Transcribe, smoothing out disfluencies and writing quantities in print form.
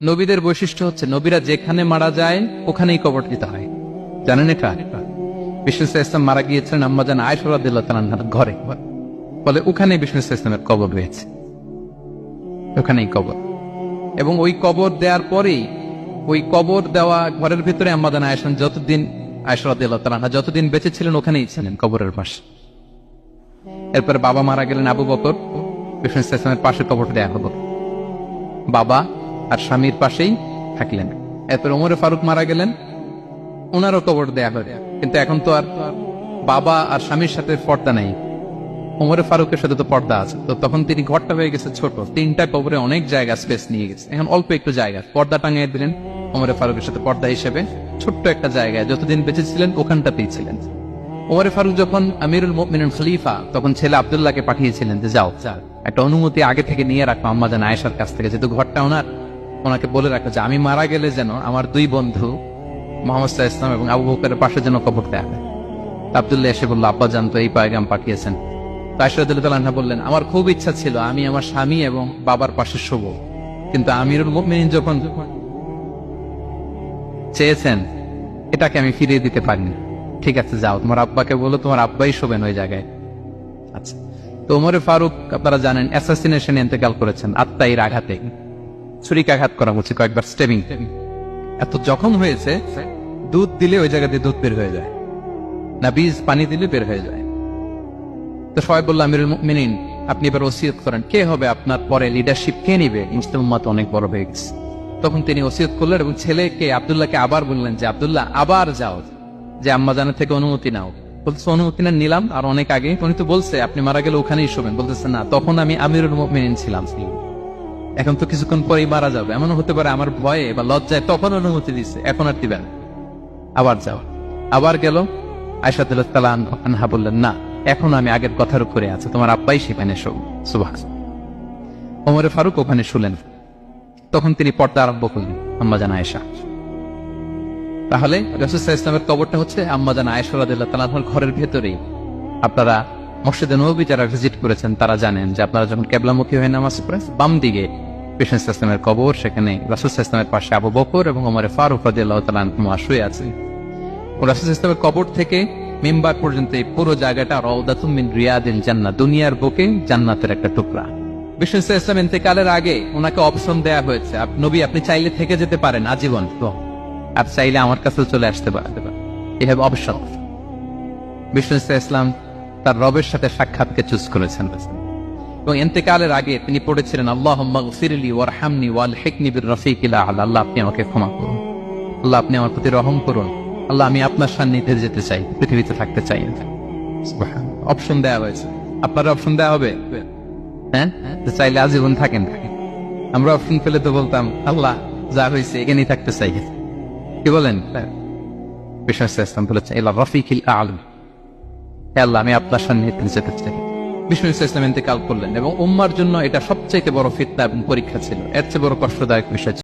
নবীদের বৈশিষ্ট্য হচ্ছে নবীরা যেখানে মারা যায় ওখানেই কবর দিতে হয়। জানেন এটা? বিষ্ণু ইসলাম মারা গিয়েছিলেন আম্মাজান আয়েশা রাদিয়াল্লাহু তাআলার ঘরে, বলে ওখানে বিষ্ণু ইসলামের কবর রয়েছে, ওখানেই কবর। এবং ওই কবর দেওয়ার পরেই ওই কবর দেওয়া ঘরের ভিতরে আম্মাজান আয়েশা রাদিয়াল্লাহু তাআলা যতদিন বেঁচে ছিলেন ওখানেই ছিলেন কবরের পাশে। এরপরে বাবা মারা গেলেন আবু বকর, বিষ্ণু ইসলামের পাশে কবর দেয়া হলো, বাবা আর স্বামীর পাশেই থাকলেন। এরপর ওমরে ফারুক মারা গেলেন, ওনারও কবর দেয়া হলো। কিন্তু এখন তো আর বাবা আর স্বামীর সাথে পর্দা নাই, ওমরে ফারুকের সাথে তো পর্দা আছে। তো তখন তিনি ঘরটা হয়ে গেছে ছোট, তিনটা কবরে অনেক জায়গা স্পেস নিয়ে গেছে। এখন অল্প একটু জায়গা পর্দা টাঙিয়ে দিলেন ওমরে ফারুকের সাথে পর্দা হিসেবে, ছোট্ট একটা জায়গায় যতদিন বেঁচে ছিলেন ওখানটাতেই ছিলেন। ওমরে ফারুক যখন আমিরুল মুমিনিন খলিফা, তখন ছেলে আব্দুল্লাহকে পাঠিয়েছিলেন যে যাও একটা অনুমতি আগে থেকে নিয়ে রাখো আম্মাজান আয়েশার কাছ থেকে, যেহেতু ঘরটা ওনাকে বলে রাখো যে আমি মারা গেলে যেন আমার দুই বন্ধু মুহাম্মদ সাল্লাল্লাহু আলাইহি ওয়াসাল্লাম এবং আবু বকরের পাশে যেন কবর দেয়া হয়। আব্দুল্লাহ এসে বলল, আব্বা জান তো এই পয়গাম পাঠিয়েছেন। আয়েশা রাদিয়াল্লাহু তাআলা বললেন, আমার খুব ইচ্ছা ছিল আমি আমার স্বামী এবং বাবার পাশে শোবো, কিন্তু আমিরুল মুমিনিন যখন চেয়েছেন এটাকে আমি ফিরিয়ে দিতে পারিনি। ঠিক আছে যাও, তোমার আব্বাকে বলো তোমার আব্বাই শোবেন ওই জায়গায়। আচ্ছা, তো ওমরে ফারুক আপনারা জানেন অ্যাসাসিনেশনে ইন্তেকাল করেছেন, আত্মাইর আঘাতে, ছুরিকাঘাত করা হচ্ছে কয়েকবার, স্টেবিং। এত জখম হয়েছে দুধ দিলে ওই জায়গা দিয়ে দুধ বের হয়ে যায় না, বীজ পানি দিলে বের হয়ে যায়। তো সবাই বলল আমিরুল মুমিনিন আপনি এবার ওসিয়ত করেন, কে হবে আপনার পরে লিডারশিপ, কে নিবে? মুসলিম উম্মাত অনেক বড় হয়ে গেছে। তখন তিনি ওসিয়ত করলেন এবং ছেলেকে আব্দুল্লাহকে আবার বললেন যে আব্দুল্লাহ আবার যাও, যে আম্মাজানের থেকে অনুমতি নাও। বলতেছে অনুমতি না নিলাম আর অনেক আগে, উনি তো বলছে আপনি মারা গেলে ওখানেই শোবেন। বলতেছে না, তখন আমি আমিরুল মুমিনিন ছিলাম, এখন তো কিছুক্ষণ পরেই মারা যাবে, এমন হতে পারে আমার ভয়ে বা লজ্জায় তখন অনুমতি দিছে, এখন আর দিবেন, আবার যাও। আবার গেল, আয়েশা রাদিয়াল্লাহু তাআলা আনহা বললেন না, এখন আমি আগের কথার উপরে আছে, তোমার আব্বাই সেখানে শোক। সুবহানাল্লাহ। ওমরে ফারুক ওখানে শুলেন, তখন তিনি পর্দা আরম্ভ করলেন আম্মাজান আয়েশা। তাহলে রাসূল সাল্লাল্লাহু আলাইহি ওয়াসাল্লামের কবরটা হচ্ছে আম্মাজান আয়েশা রাদিয়াল্লাহু তাআলা আনহার ঘরের ভেতরেই। আপনারা মসজিদে নববী যারা ভিজিট করেছেন তারা জানেন যে আপনারা যখন কিবলামুখী হয়ে নামাজ পড়েন, বাম দিকে বিষ্ণু ইসলামের কবর, সেখানে রাসূল সাল্লাল্লাহু আলাইহি ওয়াসাল্লামের পাশে আবু বকর এবং ওমরে ফারুক রাদিয়াল্লাহু তাআলা আনহুমা শুয়ে আছেন। রাসূল সাল্লাল্লাহু আলাইহি ওয়াসাল্লামের কবর থেকে মিম্বার পর্যন্ত এই পুরো জায়গাটা রাউদাতুম মিন রিয়াদিল জান্নাহ, দুনিয়ার বুকে জান্নাতের একটা টুকরা। বিষ্ণু সাল্লাল্লাহু আলাইহি ওয়াসাল্লাম ইন্তেকালের আগে ওনাকে অপশন দেয়া হয়েছে, নবী আপনি চাইলে থেকে যেতে পারেন আজীবন, আর চাইলে আমার কাছে চলে আসতে পারেন, এই হ্যাভ অপশন। বিষ্ণু সাল্লাল্লাহু আলাইহি ওয়াসাল্লাম তার রবের সাথে সাক্ষাৎকে চুজ করেছেন এবং ইন্তেকালের আগে তিনি পড়েছিলেন আল্লাহুম্মা গফিরলি ওয়ারহামনি ওয়ালহিকনি বির-রাফিকিল আ'লা, আল্লাহ আপনি আমাকে ক্ষমা করুন, আল্লাহ আপনি আমার প্রতি রহম করুন, আল্লাহ আমি আপনার সান্নিধ্যে যেতে চাই, পৃথিবীতে থাকতে চাই না। সুবহানাল্লাহ। অপশন দেয়া হয়েছে, আপনার অপশন দেয়া হবে, হ্যাঁ, চাইলে আজীবন থাকেন। আমরা অপশন পেলে তো বলতাম আল্লাহ যা হয়েছে এখানেই থাকতে চাই, কি বলেন? বিষ্ণু সাল্লাল্লাহু আলাইহি ওয়াসাল্লাম বলেছেন ইলা রাফিকিল আ'লা, হে আল্লাহ আমি আপনার সান্নিধ্যে যেতে চাই। বিষ্ণু সাল্লাল্লাহু আলাইহি ওয়াসাল্লাম ইন্তেকাল করলেন এবং উম্মার জন্য এটা সবচেয়ে বড় ফিতনা এবং পরীক্ষা ছিল, এর চেয়ে বড় কষ্টদায়ক বিষয়